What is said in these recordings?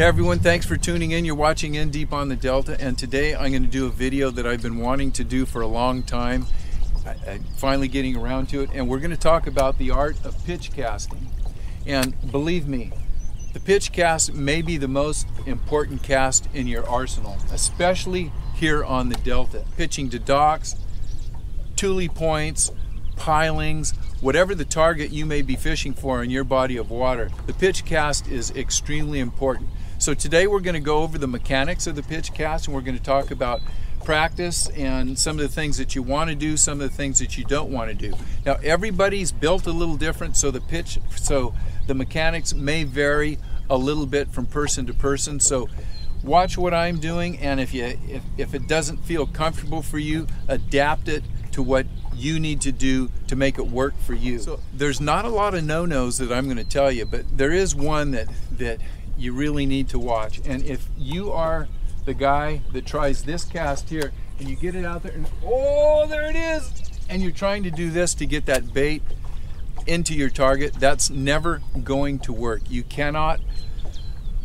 Hey everyone, thanks for tuning in. You're watching In Deep on the Delta, and today I'm going to do a video that I've been wanting to do for a long time. I'm finally getting around to it, and we're going to talk about the art of pitch casting. And believe me, the pitch cast may be the most important cast in your arsenal, especially here on the Delta. Pitching to docks, tule points, pilings, whatever the target you may be fishing for in your body of water, the pitch cast is extremely important. So today we're going to go over the mechanics of the pitch cast, and we're going to talk about practice and some of the things that you want to do, some of the things that you don't want to do. Now everybody's built a little different, so the mechanics may vary a little bit from person to person. So watch what I'm doing, and if it doesn't feel comfortable for you, adapt it to what you need to do to make it work for you. So there's not a lot of no-nos that I'm going to tell you, but there is one that you really need to watch. And if you are the guy that tries this cast here and you get it out there and oh, there it is, and you're trying to do this to get that bait into your target, that's never going to work. You cannot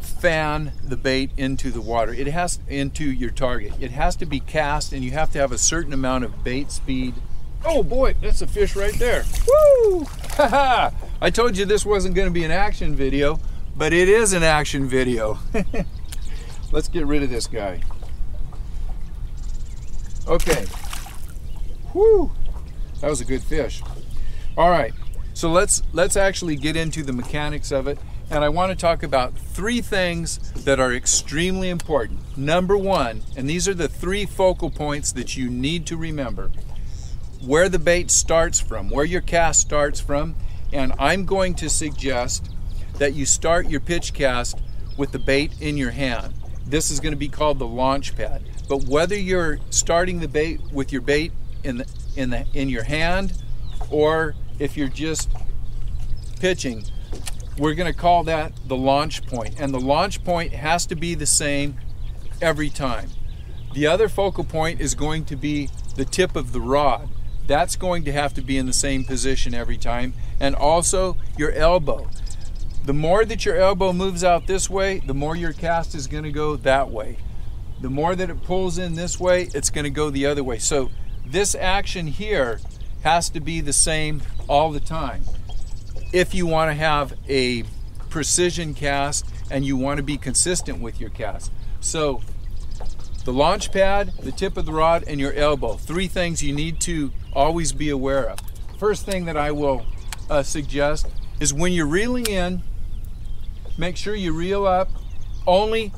fan the bait into the water. It has into your target. It has to be cast, and you have to have a certain amount of bait speed. Oh boy, that's a fish right there. Woo! Haha! I told you this wasn't going to be an action video, but it is an action video. Let's get rid of this guy. Okay. Whoo! That was a good fish. All right, so let's actually get into the mechanics of it, and I want to talk about three things that are extremely important. Number one, and these are the three focal points that you need to remember: where the bait starts from, where your cast starts from, and I'm going to suggest that you start your pitch cast with the bait in your hand. This is going to be called the launch pad. But whether you're starting the bait with your bait in your hand, or if you're just pitching, we're going to call that the launch point. And the launch point has to be the same every time. The other focal point is going to be the tip of the rod. That's going to have to be in the same position every time. And also your elbow. The more that your elbow moves out this way, the more your cast is going to go that way. The more that it pulls in this way, it's going to go the other way. So this action here has to be the same all the time if you want to have a precision cast and you want to be consistent with your cast. So the launch pad, the tip of the rod, and your elbow. Three things you need to always be aware of. First thing that I will suggest is when you're reeling in, make sure you reel up only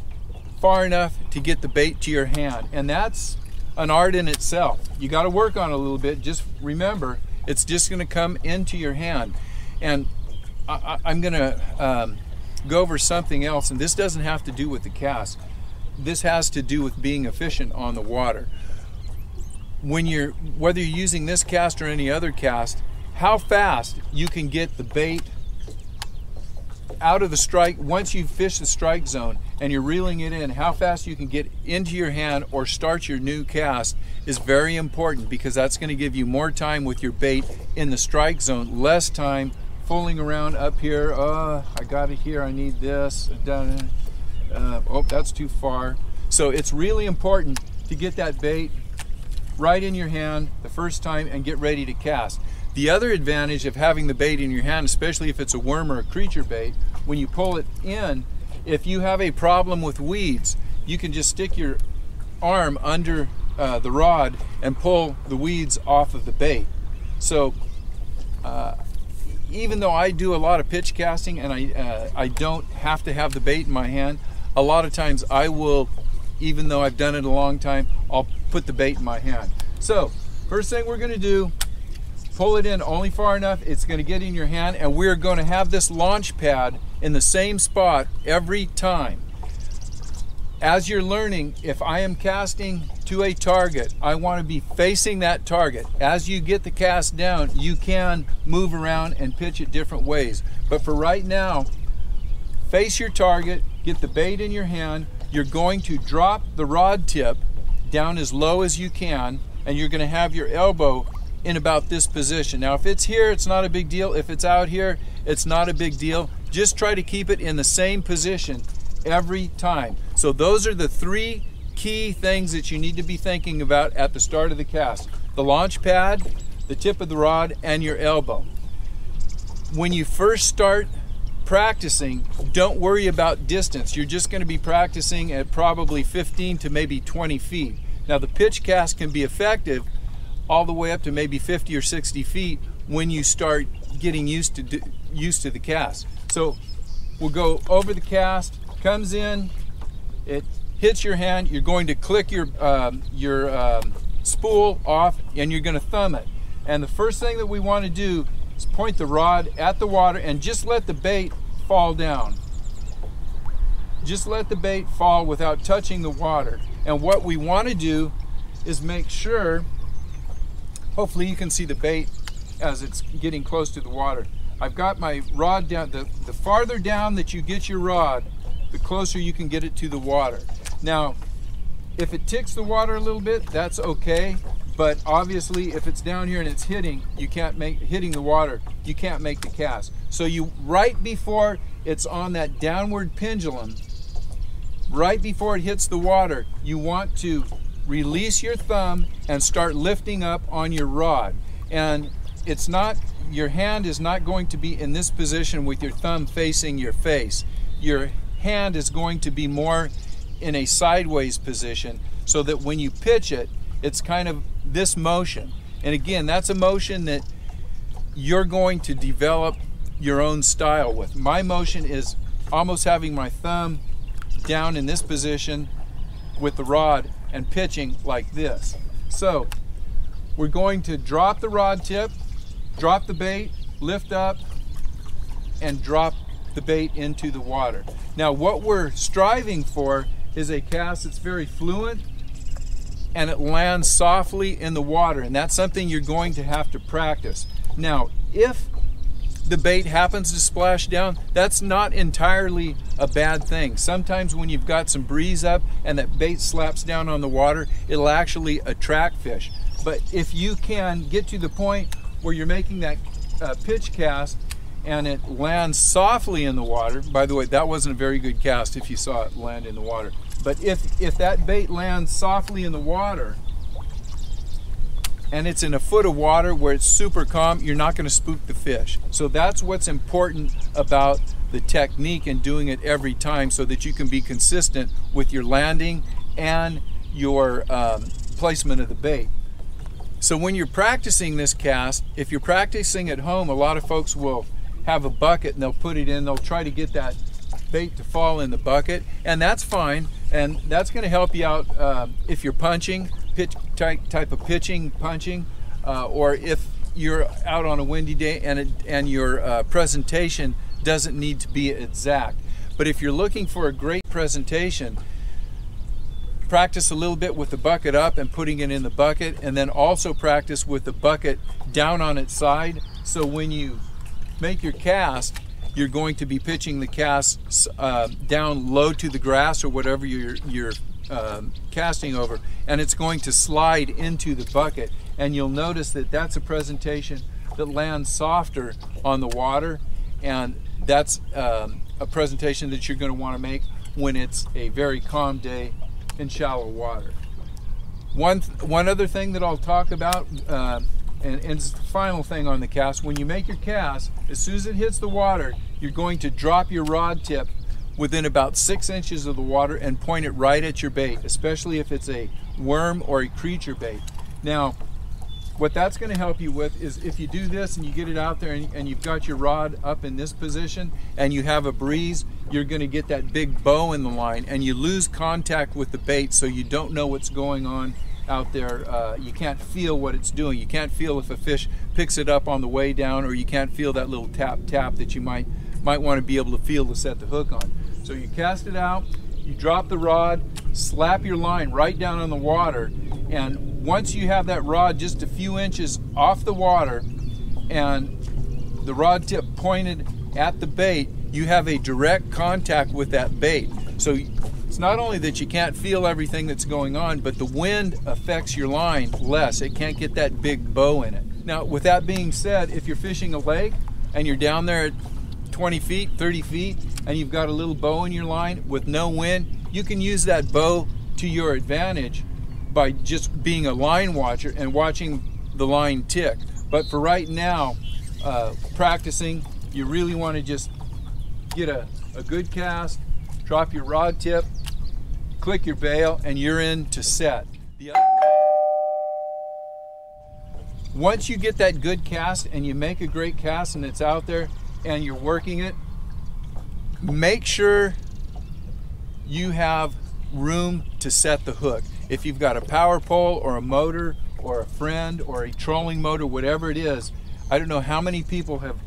far enough to get the bait to your hand. And that's an art in itself. You got to work on it a little bit. Just remember, it's just going to come into your hand. And I'm going to go over something else, and this doesn't have to do with the cast. This has to do with being efficient on the water. Whether you're using this cast or any other cast, how fast you can get the bait out of the strike. Once you fish the strike zone and you're reeling it in, how fast you can get into your hand or start your new cast is very important, because that's going to give you more time with your bait in the strike zone, less time fooling around up here. I got it here, I need this. Oh, that's too far. So it's really important to get that bait right in your hand the first time and get ready to cast. The other advantage of having the bait in your hand, especially if it's a worm or a creature bait, when you pull it in, if you have a problem with weeds, you can just stick your arm under the rod and pull the weeds off of the bait. So even though I do a lot of pitch casting and I don't have to have the bait in my hand, a lot of times I will, even though I've done it a long time, I'll put the bait in my hand. So first thing we're going to do, pull it in only far enough it's going to get in your hand, and we're going to have this launch pad in the same spot every time. As you're learning, if I am casting to a target, I want to be facing that target. As you get the cast down, you can move around and pitch it different ways. But for right now, face your target, get the bait in your hand. You're going to drop the rod tip down as low as you can, and you're going to have your elbow in about this position. Now if it's here, it's not a big deal. If it's out here, it's not a big deal. Just try to keep it in the same position every time. So those are the three key things that you need to be thinking about at the start of the cast: the launch pad, the tip of the rod, and your elbow. When you first start practicing, don't worry about distance. You're just going to be practicing at probably 15 to maybe 20 feet. Now, the pitch cast can be effective all the way up to maybe 50 or 60 feet when you start getting used to the cast. So we'll go over the cast, comes in, it hits your hand, you're going to click your spool off, and you're going to thumb it. And the first thing that we want to do is point the rod at the water and just let the bait fall down. Just let the bait fall without touching the water. And what we want to do is make sure, hopefully you can see the bait as it's getting close to the water. I've got my rod down. The farther down that you get your rod, the closer you can get it to the water. Now, if it ticks the water a little bit, that's okay. But obviously, if it's down here and it's hitting the water, you can't make the cast. So you, right before it's on that downward pendulum, right before it hits the water, you want to release your thumb and start lifting up on your rod. And it's not, your hand is not going to be in this position with your thumb facing your face. Your hand is going to be more in a sideways position, so that when you pitch it, it's kind of this motion. And again, that's a motion that you're going to develop your own style with. My motion is almost having my thumb down in this position with the rod and pitching like this. So we're going to drop the rod tip, drop the bait, lift up, and drop the bait into the water. Now, what we're striving for is a cast that's very fluent and it lands softly in the water, and that's something you're going to have to practice. Now, if the bait happens to splash down, that's not entirely a bad thing. Sometimes when you've got some breeze up and that bait slaps down on the water, it'll actually attract fish. But if you can get to the point where you're making that pitch cast and it lands softly in the water, by the way, that wasn't a very good cast if you saw it land in the water, but if that bait lands softly in the water and it's in a foot of water where it's super calm, you're not going to spook the fish. So that's what's important about the technique and doing it every time, so that you can be consistent with your landing and your placement of the bait. So when you're practicing this cast, if you're practicing at home, a lot of folks will have a bucket and they'll put it in, they'll try to get that bait to fall in the bucket, and that's fine, and that's going to help you out if you're punching, type of pitching, punching, or if you're out on a windy day and your presentation doesn't need to be exact. But if you're looking for a great presentation, practice a little bit with the bucket up and putting it in the bucket, and then also practice with the bucket down on its side, so when you make your cast, you're going to be pitching the cast down low to the grass or whatever you're casting over, and it's going to slide into the bucket, and you'll notice that that's a presentation that lands softer on the water, and that's a presentation that you're going to want to make when it's a very calm day in shallow water. One other thing that I'll talk about, and it's the final thing on the cast: when you make your cast, as soon as it hits the water, you're going to drop your rod tip within about 6 inches of the water and point it right at your bait, especially if it's a worm or a creature bait. Now, what that's going to help you with is, if you do this and you get it out there and you've got your rod up in this position and you have a breeze, you're going to get that big bow in the line and you lose contact with the bait, so you don't know what's going on out there. You can't feel what it's doing. You can't feel if a fish picks it up on the way down, or you can't feel that little tap that you might want to be able to feel to set the hook on. So you cast it out, you drop the rod, slap your line right down on the water, and once you have that rod just a few inches off the water and the rod tip pointed at the bait, you have a direct contact with that bait. So it's not only that you can't feel everything that's going on, but the wind affects your line less. It can't get that big bow in it. Now, with that being said, if you're fishing a lake and you're down there at 20 feet, 30 feet, and you've got a little bow in your line with no wind, you can use that bow to your advantage by just being a line watcher and watching the line tick. But for right now, practicing, you really want to just get a good cast, drop your rod tip, click your bail, and you're in to set. Once you get that good cast and you make a great cast and it's out there and you're working it, make sure you have room to set the hook. If you've got a power pole or a motor or a friend or a trolling motor, whatever it is, I don't know how many people have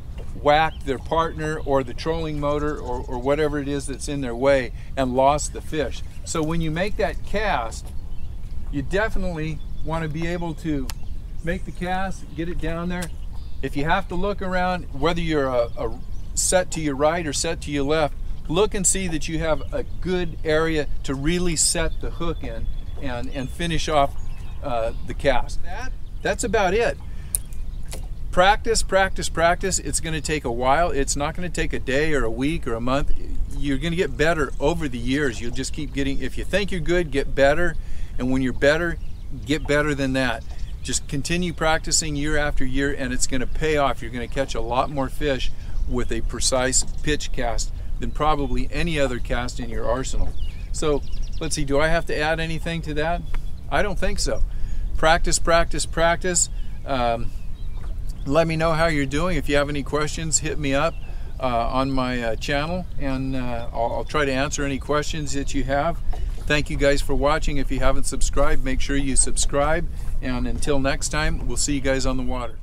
whacked their partner or the trolling motor or whatever it is that's in their way and lost the fish. So when you make that cast, you definitely want to be able to make the cast, get it down there. If you have to look around, whether you're a set to your right or set to your left, look and see that you have a good area to really set the hook in and finish off the cast. That's about it. Practice, practice, practice. It's going to take a while. It's not going to take a day or a week or a month. You're going to get better over the years. You'll just keep getting, if you think you're good, get better. And when you're better, get better than that. Just continue practicing year after year, and it's going to pay off. You're going to catch a lot more fish with a precise pitch cast than probably any other cast in your arsenal. So let's see, do I have to add anything to that? I don't think so. Practice, practice, practice. Let me know how you're doing. If you have any questions, hit me up on my channel, and I'll try to answer any questions that you have. Thank you guys for watching. If you haven't subscribed, make sure you subscribe. And until next time, we'll see you guys on the water.